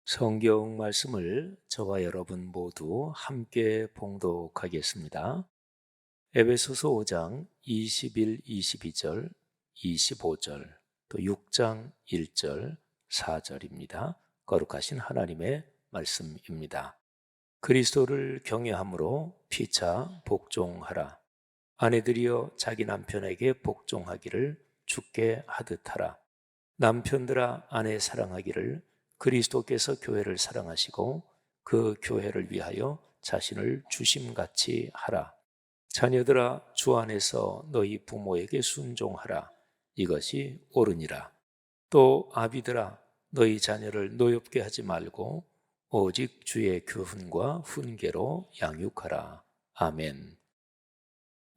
성경 말씀을 저와 여러분 모두 함께 봉독하겠습니다. 에베소서 5장 21, 22절, 25절, 또 6장 1절, 4절입니다. 거룩하신 하나님의 말씀입니다. 그리스도를 경외함으로 피차 복종하라. 아내들이여 자기 남편에게 복종하기를 주께 하듯 하라. 남편들아 아내 사랑하기를 그리스도께서 교회를 사랑하시고 그 교회를 위하여 자신을 주심같이 하라. 자녀들아 주 안에서 너희 부모에게 순종하라. 이것이 옳으니라. 또 아비들아 너희 자녀를 노엽게 하지 말고 오직 주의 교훈과 훈계로 양육하라. 아멘.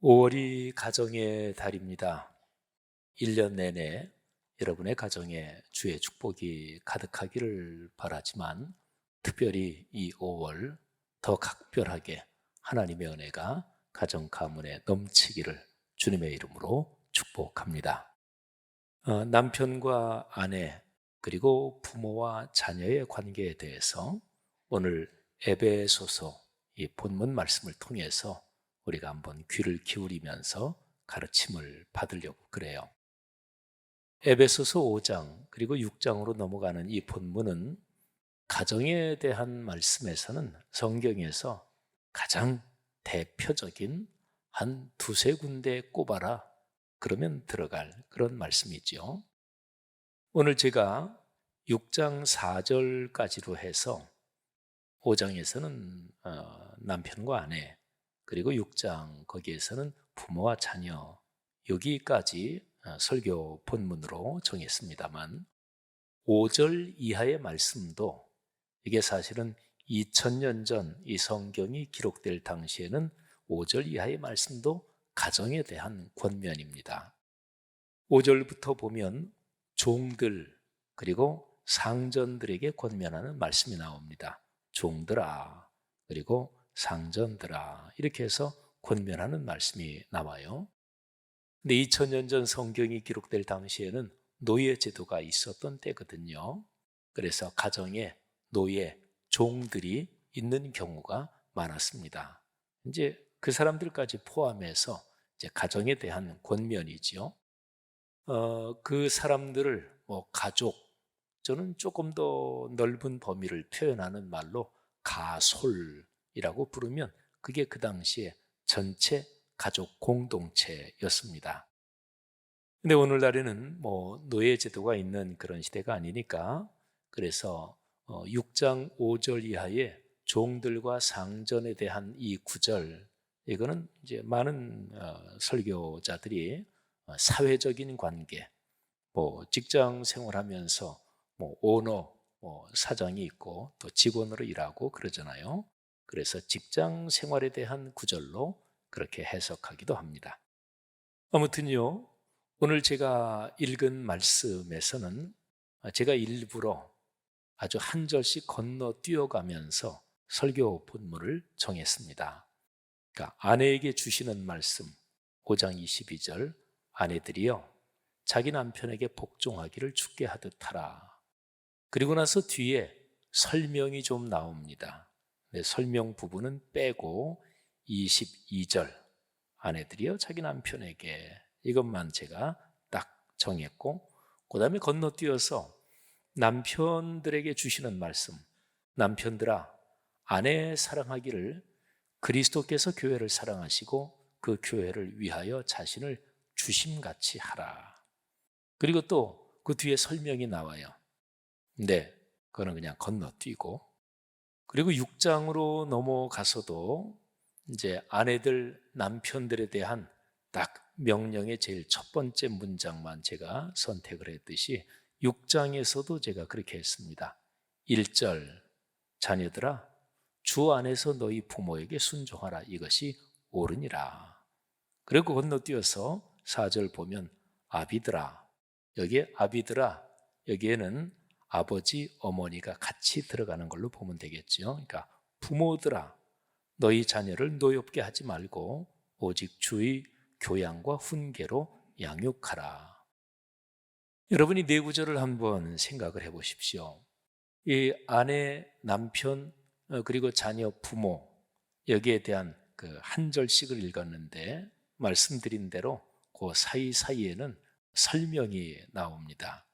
5월이 가정의 달입니다. 1년 내내 여러분의 가정에 주의 축복이 가득하기를 바라지만 특별히 이 5월 더 각별하게 하나님의 은혜가 가정 가문에 넘치기를 주님의 이름으로 축복합니다. 남편과 아내 그리고 부모와 자녀의 관계에 대해서 오늘 에베소서 이 본문 말씀을 통해서 우리가 한번 귀를 기울이면서 가르침을 받으려고 그래요. 에베소서 5장 그리고 6장으로 넘어가는 이 본문은 가정에 대한 말씀에서는 성경에서 가장 대표적인 한 두세 군데 꼽아라 그러면 들어갈 그런 말씀이죠. 오늘 제가 6장 4절까지로 해서 5장에서는 남편과 아내 그리고 6장 거기에서는 부모와 자녀 여기까지 설교 본문으로 정했습니다만 5절 이하의 말씀도 이게 사실은 2000년 전 이 성경이 기록될 당시에는 5절 이하의 말씀도 가정에 대한 권면입니다. 5절부터 보면 종들 그리고 상전들에게 권면하는 말씀이 나옵니다. 종들아 그리고 상전들아 이렇게 해서 권면하는 말씀이 나와요. 근데 2000년 전 성경이 기록될 당시에는 노예 제도가 있었던 때거든요. 그래서 가정에 노예, 종들이 있는 경우가 많았습니다. 이제 그 사람들까지 포함해서 이제 가정에 대한 권면이지요. 그 사람들을 가족, 저는 조금 더 넓은 범위를 표현하는 말로 가솔이라고 부르면 그게 그 당시에 전체 가족 공동체였습니다. 근데 오늘날에는 노예 제도가 있는 그런 시대가 아니니까 그래서 6장 5절 이하의 종들과 상전에 대한 이 구절 이거는 이제 많은 설교자들이 사회적인 관계, 직장 생활하면서 오너, 사장이 있고 또 직원으로 일하고 그러잖아요. 그래서 직장 생활에 대한 구절로 그렇게 해석하기도 합니다. 아무튼요, 오늘 제가 읽은 말씀에서는 제가 일부러 아주 한 절씩 건너뛰어가면서 설교 본문을 정했습니다. 그러니까 아내에게 주시는 말씀 5장 22절 아내들이여 자기 남편에게 복종하기를 주께 하듯 하라. 그리고 나서 뒤에 설명이 좀 나옵니다. 설명 부분은 빼고 22절 아내들이여 자기 남편에게 이것만 제가 딱 정했고 그 다음에 건너뛰어서 남편들에게 주시는 말씀 남편들아 아내 사랑하기를 그리스도께서 교회를 사랑하시고 그 교회를 위하여 자신을 주심같이 하라. 그리고 또 그 뒤에 설명이 나와요. 네, 그거는 그냥 건너뛰고 그리고 6장으로 넘어가서도 이제 아내들, 남편들에 대한 딱 명령의 제일 첫 번째 문장만 제가 선택을 했듯이 6장에서도 제가 그렇게 했습니다. 1절, 자녀들아, 주 안에서 너희 부모에게 순종하라. 이것이 옳으니라. 그리고 건너뛰어서 4절 보면 아비들아, 여기에 아비들아, 여기에는 아버지, 어머니가 같이 들어가는 걸로 보면 되겠죠. 그러니까 부모들아, 너희 자녀를 노엽게 하지 말고 오직 주의 교양과 훈계로 양육하라. 여러분이 네 구절을 한번 생각을 해보십시오. 이 아내, 남편, 그리고 자녀, 부모 여기에 대한 그 한 절씩을 읽었는데 말씀드린 대로 그 사이사이에는 설명이 나옵니다.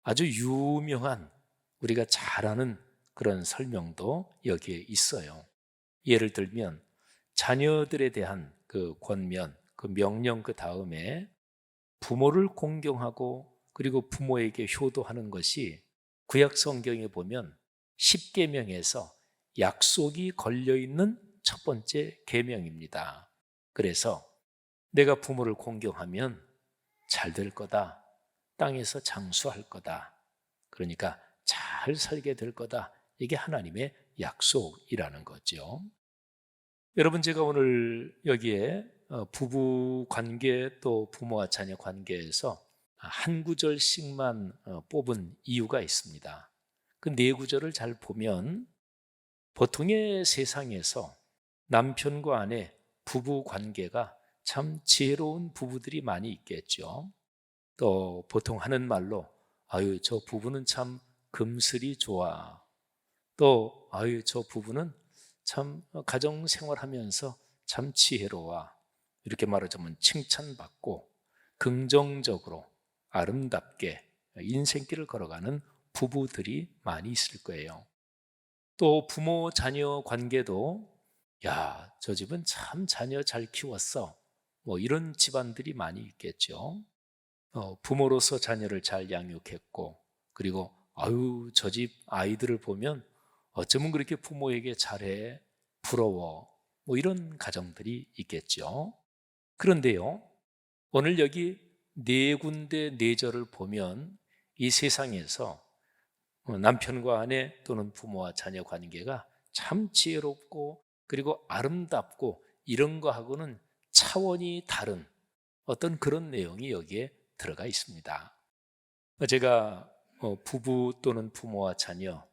아주 유명한 우리가 잘 아는 그런 설명도 여기에 있어요. 예를 들면 자녀들에 대한 그 권면, 그 명령 그 다음에 부모를 공경하고 그리고 부모에게 효도하는 것이 구약 성경에 보면 십계명에서 약속이 걸려 있는 첫 번째 계명입니다. 그래서 내가 부모를 공경하면 잘 될 거다. 땅에서 장수할 거다. 그러니까 잘 살게 될 거다. 이게 하나님의 약속이라는 거죠. 여러분, 제가 오늘 여기에 부부 관계 또 부모와 자녀 관계에서 한 구절씩만 뽑은 이유가 있습니다. 그 네 구절을 잘 보면 보통의 세상에서 남편과 아내 부부 관계가 참 지혜로운 부부들이 많이 있겠죠. 또 보통 하는 말로 아유 저 부부는 참 금슬이 좋아. 또 아유 저 부부는 참 가정 생활하면서 참 지혜로워. 이렇게 말하자면 칭찬받고 긍정적으로 아름답게 인생길을 걸어가는 부부들이 많이 있을 거예요. 또 부모 자녀 관계도 야, 저 집은 참 자녀 잘 키웠어. 뭐 이런 집안들이 많이 있겠죠. 부모로서 자녀를 잘 양육했고 그리고 아유 저 집 아이들을 보면 어쩌면 그렇게 부모에게 잘해 부러워 뭐 이런 가정들이 있겠죠. 그런데요 오늘 여기 네 군데 네 절을 보면 이 세상에서 남편과 아내 또는 부모와 자녀 관계가 참 지혜롭고 그리고 아름답고 이런 거하고는 차원이 다른 어떤 그런 내용이 여기에 들어가 있습니다. 제가 부부 또는 부모와 자녀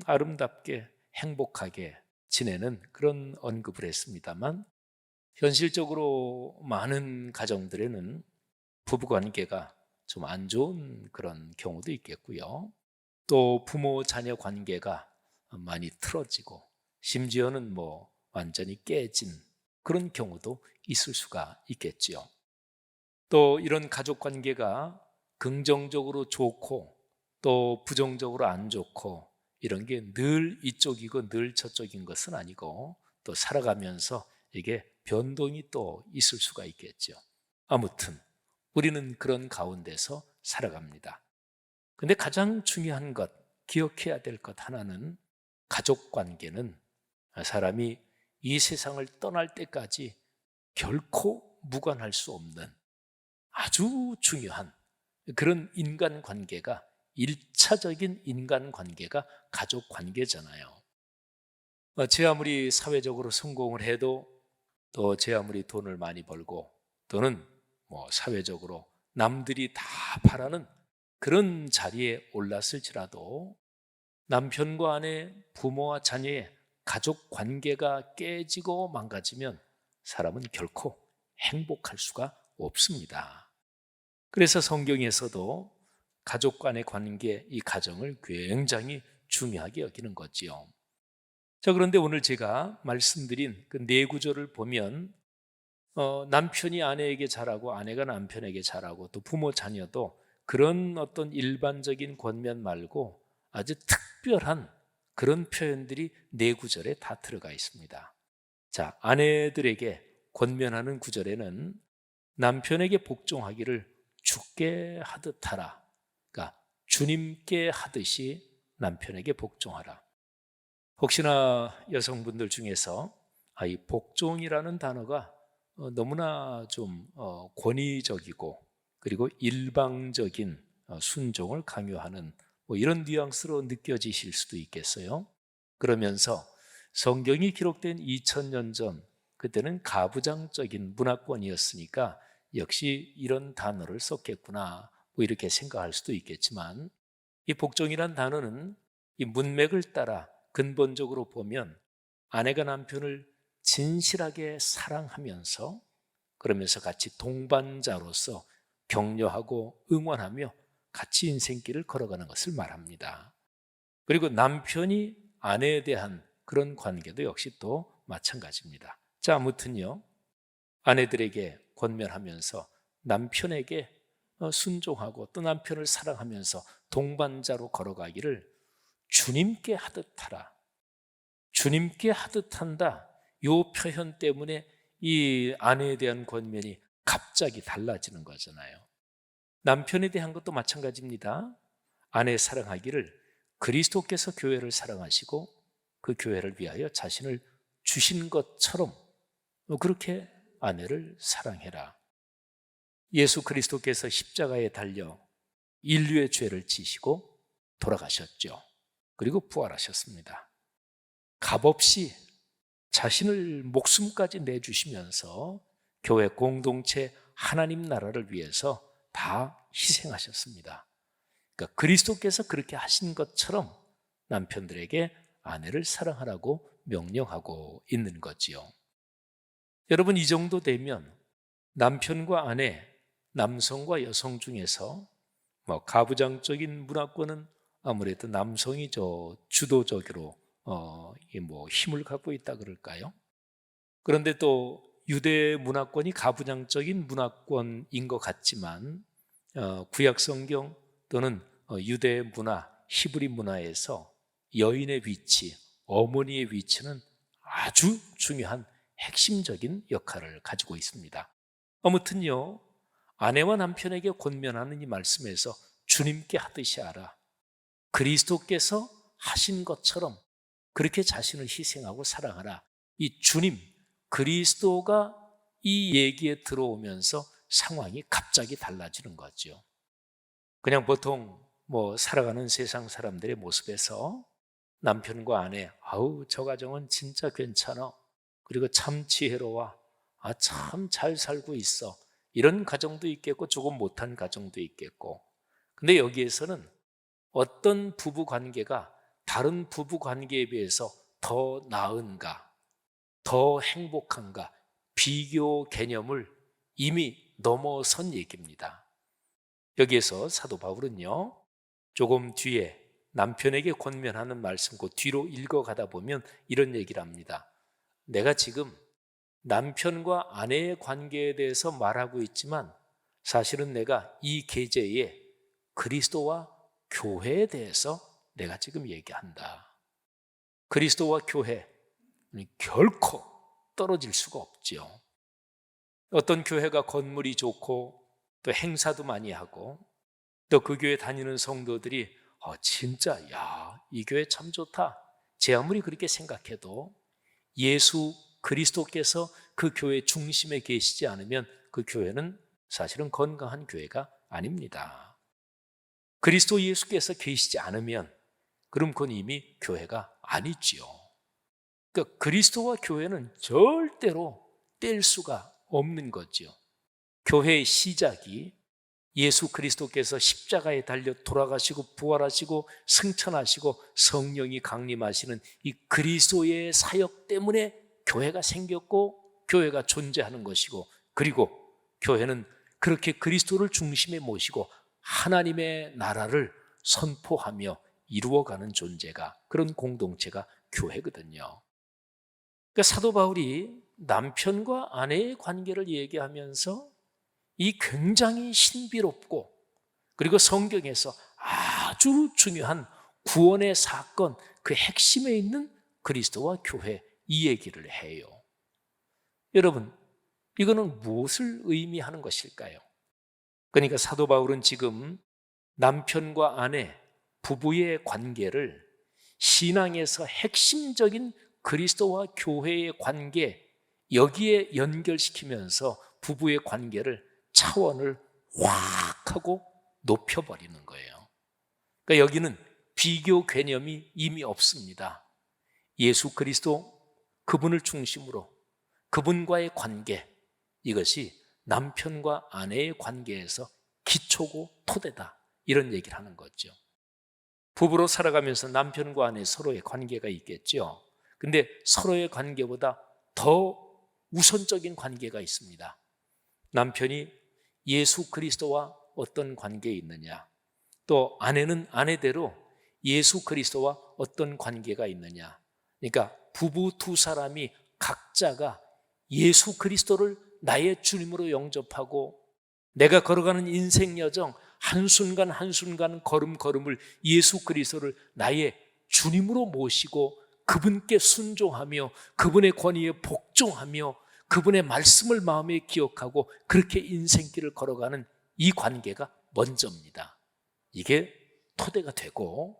아름답게 행복하게 지내는 그런 언급을 했습니다만 현실적으로 많은 가정들에는 부부관계가 좀 안 좋은 그런 경우도 있겠고요. 또 부모 자녀 관계가 많이 틀어지고 심지어는 뭐 완전히 깨진 그런 경우도 있을 수가 있겠지요. 또 이런 가족 관계가 긍정적으로 좋고 또 부정적으로 안 좋고 이런 게 늘 이쪽이고 늘 저쪽인 것은 아니고 또 살아가면서 이게 변동이 또 있을 수가 있겠죠. 아무튼 우리는 그런 가운데서 살아갑니다. 근데 가장 중요한 것, 기억해야 될 것 하나는 가족 관계는 사람이 이 세상을 떠날 때까지 결코 무관할 수 없는 아주 중요한 그런 인간관계가 1차적인 인간관계가 가족관계잖아요. 제 아무리 사회적으로 성공을 해도 또 제 아무리 돈을 많이 벌고 또는 뭐 사회적으로 남들이 다 바라는 그런 자리에 올랐을지라도 남편과 아내, 부모와 자녀의 가족 관계가 깨지고 망가지면 사람은 결코 행복할 수가 없습니다. 그래서 성경에서도 가족 간의 관계, 이 가정을 굉장히 중요하게 여기는 거지요. 자, 그런데 오늘 제가 말씀드린 그 네 구절을 보면 남편이 아내에게 잘하고 아내가 남편에게 잘하고 또 부모 자녀도 그런 어떤 일반적인 권면 말고 아주 특별한 그런 표현들이 네 구절에 다 들어가 있습니다. 자, 아내들에게 권면하는 구절에는 남편에게 복종하기를 주께 하듯 하라. 그러니까 주님께 하듯이 남편에게 복종하라. 혹시나 여성분들 중에서 이 복종이라는 단어가 너무나 좀 권위적이고 그리고 일방적인 순종을 강요하는 뭐 이런 뉘앙스로 느껴지실 수도 있겠어요. 그러면서 성경이 기록된 2000년 전 그때는 가부장적인 문화권이었으니까 역시 이런 단어를 썼겠구나 뭐 이렇게 생각할 수도 있겠지만 이 복종이란 단어는 이 문맥을 따라 근본적으로 보면 아내가 남편을 진실하게 사랑하면서 그러면서 같이 동반자로서 격려하고 응원하며 같이 인생길을 걸어가는 것을 말합니다. 그리고 남편이 아내에 대한 그런 관계도 역시 또 마찬가지입니다. 자, 아무튼요, 아내들에게 권면하면서 남편에게 순종하고 또 남편을 사랑하면서 동반자로 걸어가기를 주님께 하듯 하라. 주님께 하듯 한다. 이 표현 때문에 이 아내에 대한 권면이 갑자기 달라지는 거잖아요. 남편에 대한 것도 마찬가지입니다. 아내 사랑하기를 그리스도께서 교회를 사랑하시고 그 교회를 위하여 자신을 주신 것처럼 그렇게 아내를 사랑해라. 예수 그리스도께서 십자가에 달려 인류의 죄를 지시고 돌아가셨죠. 그리고 부활하셨습니다. 값없이 자신을 목숨까지 내주시면서 교회 공동체 하나님 나라를 위해서 다 희생하셨습니다. 그러니까 그리스도께서 그렇게 하신 것처럼 남편들에게 아내를 사랑하라고 명령하고 있는 거지요. 여러분, 이 정도 되면 남편과 아내, 남성과 여성 중에서 가부장적인 문화권은 아무래도 남성이 주도적으로 힘을 갖고 있다 그럴까요? 그런데 또 유대 문화권이 가부장적인 문화권인 것 같지만 구약 성경 또는 유대 문화, 히브리 문화에서 여인의 위치, 어머니의 위치는 아주 중요한 핵심적인 역할을 가지고 있습니다. 아무튼요, 아내와 남편에게 권면하는 이 말씀에서 주님께 하듯이 하라. 그리스도께서 하신 것처럼 그렇게 자신을 희생하고 사랑하라. 이 주님, 그리스도가 이 얘기에 들어오면서 상황이 갑자기 달라지는 거죠. 그냥 보통 살아가는 세상 사람들의 모습에서 남편과 아내, 아우 저 가정은 진짜 괜찮아. 그리고 참 지혜로워. 참 잘 살고 있어. 이런 가정도 있겠고 조금 못한 가정도 있겠고. 근데 여기에서는 어떤 부부 관계가 다른 부부 관계에 비해서 더 나은가, 더 행복한가, 비교 개념을 이미 넘어선 얘기입니다. 여기에서 사도 바울은요, 조금 뒤에 남편에게 권면하는 말씀 그 뒤로 읽어가다 보면 이런 얘기를 합니다. 내가 지금 남편과 아내의 관계에 대해서 말하고 있지만 사실은 내가 이 계제에 그리스도와 교회에 대해서 내가 지금 얘기한다. 그리스도와 교회 결코 떨어질 수가 없지요. 어떤 교회가 건물이 좋고 또 행사도 많이 하고 또 그 교회 다니는 성도들이 진짜 이 교회 참 좋다. 제 아무리 그렇게 생각해도 예수 그리스도께서 그 교회 중심에 계시지 않으면 그 교회는 사실은 건강한 교회가 아닙니다. 그리스도 예수께서 계시지 않으면 그럼 그건 이미 교회가 아니지요. 그러니까 그리스도와 교회는 절대로 뗄 수가 없는 거죠. 교회의 시작이 예수 그리스도께서 십자가에 달려 돌아가시고 부활하시고 승천하시고 성령이 강림하시는 이 그리스도의 사역 때문에 교회가 생겼고 교회가 존재하는 것이고, 그리고 교회는 그렇게 그리스도를 중심에 모시고 하나님의 나라를 선포하며 이루어가는 존재가, 그런 공동체가 교회거든요. 그러니까 사도 바울이 남편과 아내의 관계를 얘기하면서 이 굉장히 신비롭고 그리고 성경에서 아주 중요한 구원의 사건, 그 핵심에 있는 그리스도와 교회, 이 얘기를 해요. 여러분, 이거는 무엇을 의미하는 것일까요? 그러니까 사도 바울은 지금 남편과 아내, 부부의 관계를 신앙에서 핵심적인 그리스도와 교회의 관계, 여기에 연결시키면서 부부의 관계를 차원을 확 하고 높여버리는 거예요. 그러니까 여기는 비교 개념이 이미 없습니다. 예수 그리스도, 그분을 중심으로 그분과의 관계, 이것이 남편과 아내의 관계에서 기초고 토대다, 이런 얘기를 하는 거죠. 부부로 살아가면서 남편과 아내 서로의 관계가 있겠죠. 근데 서로의 관계보다 더 우선적인 관계가 있습니다. 남편이 예수 그리스도와 어떤 관계에 있느냐, 또 아내는 아내대로 예수 그리스도와 어떤 관계가 있느냐? 그러니까 부부 두 사람이 각자가 예수 그리스도를 나의 주님으로 영접하고 내가 걸어가는 인생 여정 한순간 한순간 걸음걸음을 예수 그리스도를 나의 주님으로 모시고 그분께 순종하며 그분의 권위에 복종하며 그분의 말씀을 마음에 기억하고 그렇게 인생길을 걸어가는 이 관계가 먼저입니다. 이게 토대가 되고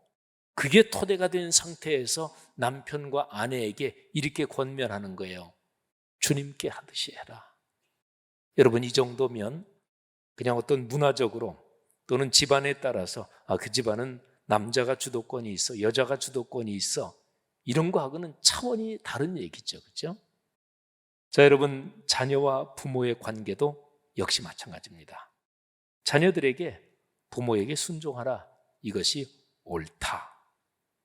그게 토대가 된 상태에서 남편과 아내에게 이렇게 권면하는 거예요. 주님께 하듯이 해라. 여러분, 이 정도면 그냥 어떤 문화적으로 또는 집안에 따라서 그 집안은 남자가 주도권이 있어, 여자가 주도권이 있어, 이런 거하고는 차원이 다른 얘기죠. 그렇죠? 자, 여러분, 자녀와 부모의 관계도 역시 마찬가지입니다. 자녀들에게 부모에게 순종하라. 이것이 옳다.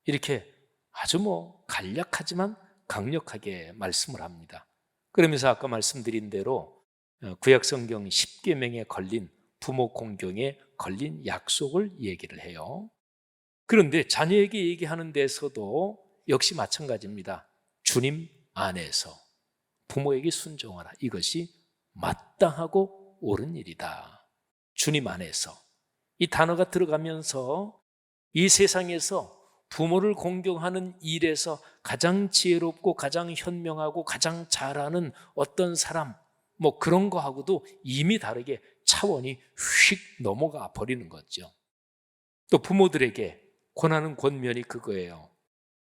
이렇게 아주 간략하지만 강력하게 말씀을 합니다. 그러면서 아까 말씀드린 대로 구약성경 10계명에 걸린 부모 공경에 걸린 약속을 얘기를 해요. 그런데 자녀에게 얘기하는 데서도 역시 마찬가지입니다. 주님 안에서 부모에게 순종하라. 이것이 마땅하고 옳은 일이다. 주님 안에서. 이 단어가 들어가면서 이 세상에서 부모를 공경하는 일에서 가장 지혜롭고 가장 현명하고 가장 잘하는 어떤 사람, 그런 거하고도 이미 다르게 차원이 휙 넘어가 버리는 거죠. 또 부모들에게 권하는 권면이 그거예요.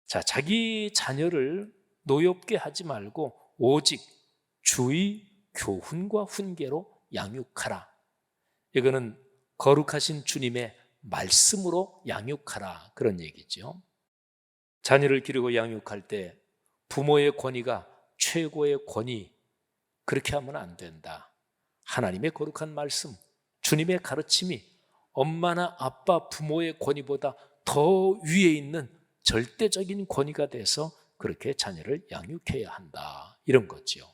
자, 자기 자녀를 노엽게 하지 말고 오직 주의 교훈과 훈계로 양육하라. 이거는 거룩하신 주님의 말씀으로 양육하라, 그런 얘기죠. 자녀를 기르고 양육할 때 부모의 권위가 최고의 권위, 그렇게 하면 안 된다. 하나님의 거룩한 말씀, 주님의 가르침이 엄마나 아빠, 부모의 권위보다 더 위에 있는 절대적인 권위가 돼서 그렇게 자녀를 양육해야 한다, 이런 거죠.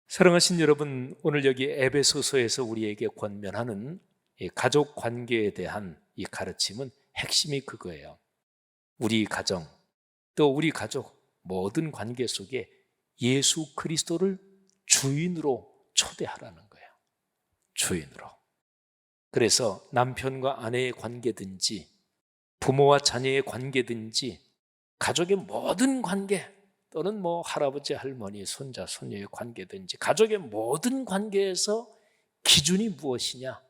사랑하신 여러분, 오늘 여기 에베소서에서 우리에게 권면하는 이 가족 관계에 대한 이 가르침은 핵심이 그거예요. 우리 가정, 또 우리 가족 모든 관계 속에 예수 그리스도를 주인으로 초대하라는 거예요. 주인으로. 그래서 남편과 아내의 관계든지 부모와 자녀의 관계든지 가족의 모든 관계, 또는 할아버지, 할머니, 손자, 손녀의 관계든지 가족의 모든 관계에서 기준이 무엇이냐,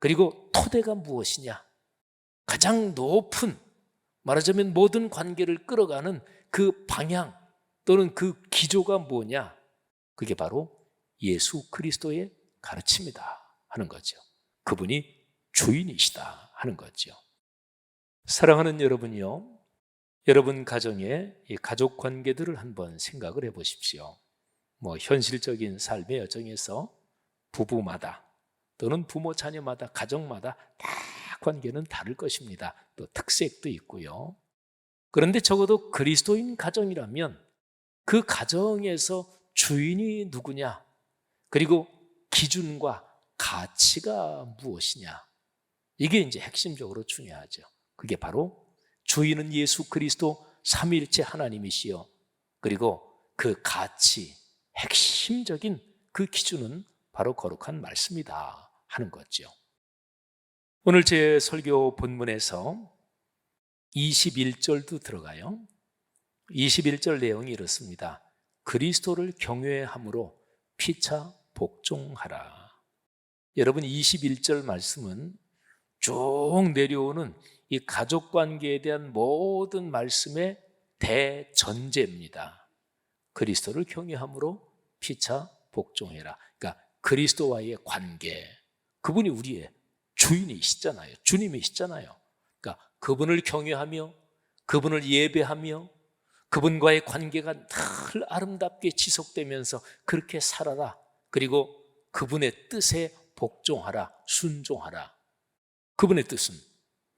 그리고 토대가 무엇이냐, 가장 높은, 말하자면 모든 관계를 끌어가는 그 방향 또는 그 기조가 뭐냐, 그게 바로 예수 그리스도의 가르침이다 하는 거죠. 그분이 주인이시다 하는 거죠. 사랑하는 여러분이요, 여러분 가정의 이 가족 관계들을 한번 생각을 해보십시오. 현실적인 삶의 여정에서 부부마다 또는 부모 자녀마다 가정마다 다 관계는 다를 것입니다. 또 특색도 있고요. 그런데 적어도 그리스도인 가정이라면 그 가정에서 주인이 누구냐, 그리고 기준과 가치가 무엇이냐, 이게 이제 핵심적으로 중요하죠. 그게 바로 주인은 예수 그리스도 삼위일체 하나님이시여, 그리고 그 가치, 핵심적인 그 기준은 바로 거룩한 말씀이다 하는 거죠. 오늘 제 설교 본문에서 21절도 들어가요. 21절 내용이 이렇습니다. 그리스도를 경외함으로 피차 복종하라. 여러분, 21절 말씀은 쭉 내려오는 이 가족관계에 대한 모든 말씀의 대전제입니다. 그리스도를 경외함으로 피차 복종해라. 그러니까 그리스도와의 관계, 그분이 우리의 주인이시잖아요. 주님이시잖아요. 그러니까 그분을 경외하며 그분을 예배하며 그분과의 관계가 늘 아름답게 지속되면서 그렇게 살아라. 그리고 그분의 뜻에 복종하라, 순종하라. 그분의 뜻은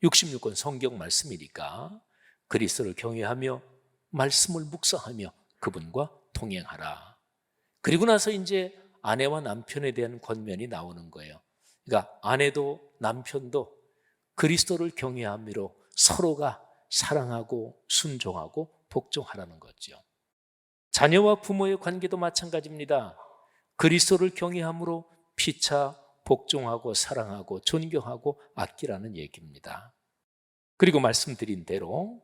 66권 성경 말씀이니까 그리스도를 경외하며 말씀을 묵상하며 그분과 동행하라. 그리고 나서 이제 아내와 남편에 대한 권면이 나오는 거예요. 그러니까 아내도 남편도 그리스도를 경외함으로 서로가 사랑하고 순종하고 복종하라는 거죠. 자녀와 부모의 관계도 마찬가지입니다. 그리스도를 경외함으로 피차 복종하고 사랑하고 존경하고 아끼라는 얘기입니다. 그리고 말씀드린 대로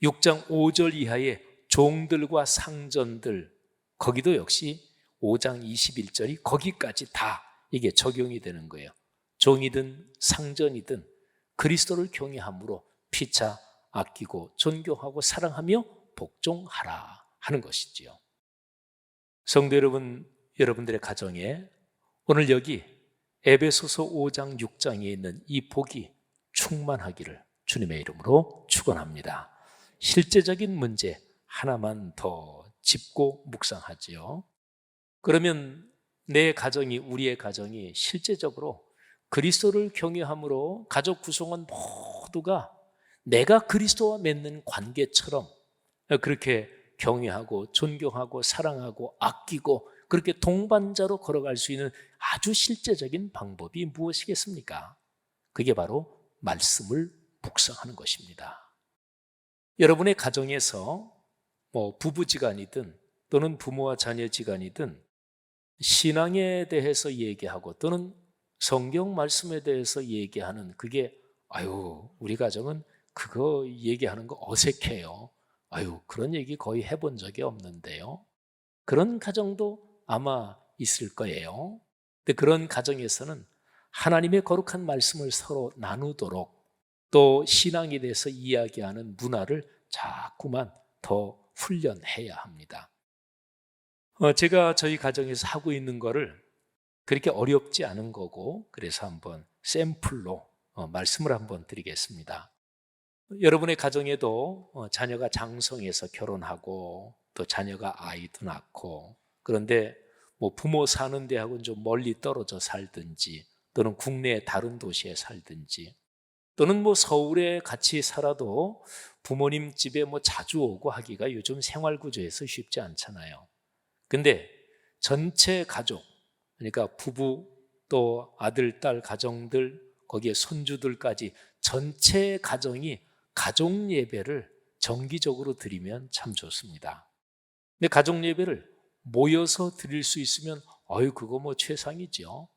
6장 5절 이하의 종들과 상전들, 거기도 역시 5장 21절이 거기까지 다 이게 적용이 되는 거예요. 종이든 상전이든 그리스도를 경외함으로 피차 아끼고 존경하고 사랑하며 복종하라 하는 것이지요. 성도 여러분, 여러분들의 가정에 오늘 여기 에베소서 5장 6장에 있는 이 복이 충만하기를 주님의 이름으로 축원합니다. 실제적인 문제 하나만 더 짚고 묵상하지요. 그러면 내 가정이, 우리의 가정이 실제적으로 그리스도를 경외함으로 가족 구성원 모두가 내가 그리스도와 맺는 관계처럼 그렇게 경외하고 존경하고 사랑하고 아끼고 그렇게 동반자로 걸어갈 수 있는 아주 실제적인 방법이 무엇이겠습니까? 그게 바로 말씀을 묵상하는 것입니다. 여러분의 가정에서 부부지간이든 또는 부모와 자녀지간이든 신앙에 대해서 얘기하고 또는 성경 말씀에 대해서 얘기하는 그게 우리 가정은 그거 얘기하는 거 어색해요. 그런 얘기 거의 해본 적이 없는데요. 그런 가정도 아마 있을 거예요. 근데 그런 가정에서는 하나님의 거룩한 말씀을 서로 나누도록 또 신앙에 대해서 이야기하는 문화를 자꾸만 더 훈련해야 합니다. 제가 저희 가정에서 하고 있는 거를 그렇게 어렵지 않은 거고 그래서 한번 샘플로 말씀을 한번 드리겠습니다. 여러분의 가정에도 자녀가 장성해서 결혼하고 또 자녀가 아이도 낳고 그런데 부모 사는 데하고는 좀 멀리 떨어져 살든지 또는 국내의 다른 도시에 살든지 또는 서울에 같이 살아도 부모님 집에 자주 오고 하기가 요즘 생활 구조에서 쉽지 않잖아요. 근데 전체 가족, 그러니까 부부 또 아들, 딸 가정들 거기에 손주들까지 전체 가정이 가족 예배를 정기적으로 드리면 참 좋습니다. 근데 가족 예배를 모여서 드릴 수 있으면 그거 최상이죠.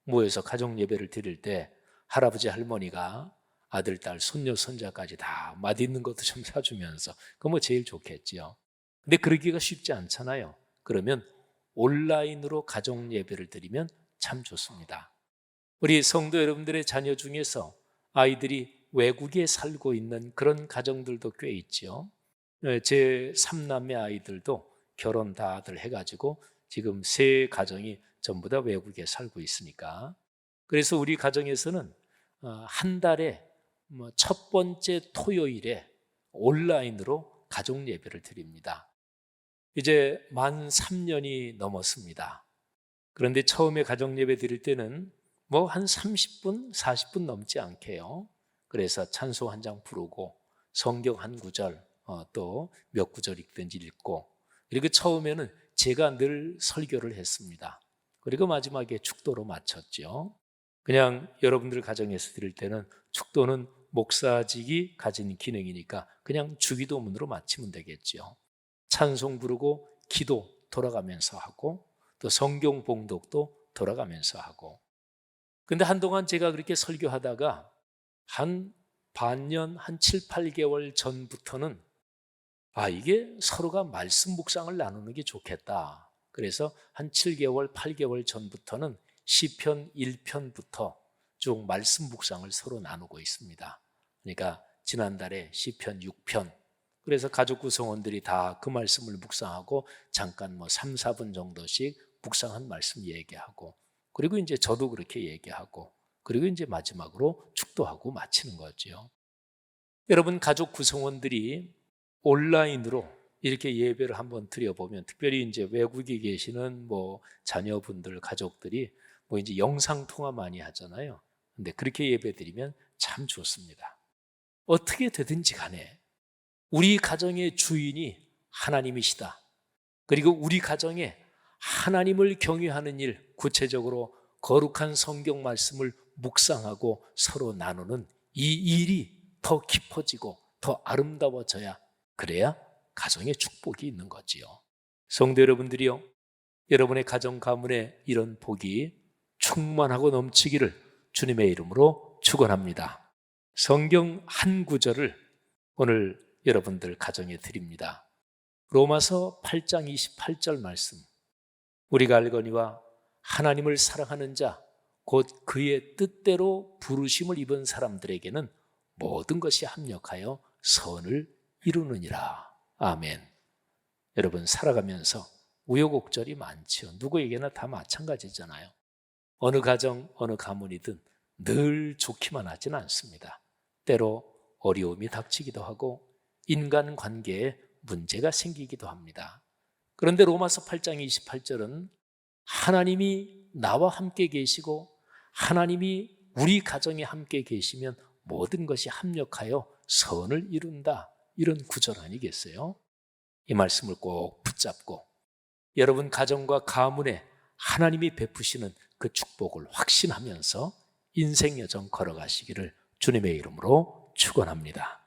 모여서 가족 예배를 드릴 때 할아버지 할머니가 아들, 딸, 손녀, 손자까지 다 맛있는 것도 좀 사주면서 그거 제일 좋겠지요. 근데 그러기가 쉽지 않잖아요. 그러면 온라인으로 가족 예배를 드리면 참 좋습니다. 우리 성도 여러분들의 자녀 중에서 아이들이 외국에 살고 있는 그런 가정들도 꽤 있죠. 제 3남매 아이들도 결혼 다들 해가지고 지금 3가정이 전부 다 외국에 살고 있으니까 그래서 우리 가정에서는 한 달에 첫 번째 토요일에 온라인으로 가족 예배를 드립니다. 이제 만 3년이 넘었습니다. 그런데 처음에 가족 예배 드릴 때는 한 30분, 40분 넘지 않게요. 그래서 찬송 한 장 부르고 성경 한 구절 또 몇 구절 읽든지 읽고 그리고 처음에는 제가 늘 설교를 했습니다. 그리고 마지막에 축도로 마쳤죠. 그냥 여러분들 가정에서 드릴 때는 축도는 목사직이 가진 기능이니까 그냥 주기도문으로 마치면 되겠죠. 찬송 부르고 기도 돌아가면서 하고 또 성경 봉독도 돌아가면서 하고 근데 한동안 제가 그렇게 설교하다가 한 반년, 한 7, 8개월 전부터는 이게 서로가 말씀 묵상을 나누는 게 좋겠다. 그래서 한 7개월, 8개월 전부터는 시편 1편부터 쭉 말씀 묵상을 서로 나누고 있습니다. 그러니까 지난달에 시편 6편 그래서 가족 구성원들이 다 그 말씀을 묵상하고 잠깐 3, 4분 정도씩 묵상한 말씀 얘기하고 그리고 이제 저도 그렇게 얘기하고 그리고 이제 마지막으로 축도하고 마치는 거죠. 여러분 가족 구성원들이 온라인으로 이렇게 예배를 한번 드려보면 특별히 이제 외국에 계시는 자녀분들 가족들이 이제 영상 통화 많이 하잖아요. 근데 그렇게 예배 드리면 참 좋습니다. 어떻게 되든지 간에 우리 가정의 주인이 하나님이시다. 그리고 우리 가정에 하나님을 경외하는 일, 구체적으로 거룩한 성경 말씀을 묵상하고 서로 나누는 이 일이 더 깊어지고 더 아름다워져야, 그래야 가정에 축복이 있는 거지요. 성도 여러분들이요, 여러분의 가정 가문에 이런 복이 충만하고 넘치기를 주님의 이름으로 축원합니다. 성경 한 구절을 오늘 여러분들 가정에 드립니다. 로마서 8장 28절 말씀. 우리가 알거니와 하나님을 사랑하는 자 곧 그의 뜻대로 부르심을 입은 사람들에게는 모든 것이 합력하여 선을 이루느니라. 아멘. 여러분, 살아가면서 우여곡절이 많지요. 누구에게나 다 마찬가지잖아요. 어느 가정, 어느 가문이든 늘 좋기만 하지는 않습니다. 때로 어려움이 닥치기도 하고 인간관계에 문제가 생기기도 합니다. 그런데 로마서 8장 28절은 하나님이 나와 함께 계시고 하나님이 우리 가정에 함께 계시면 모든 것이 합력하여 선을 이룬다, 이런 구절 아니겠어요? 이 말씀을 꼭 붙잡고 여러분 가정과 가문에 하나님이 베푸시는 그 축복을 확신하면서 인생 여정 걸어가시기를 주님의 이름으로 축원합니다.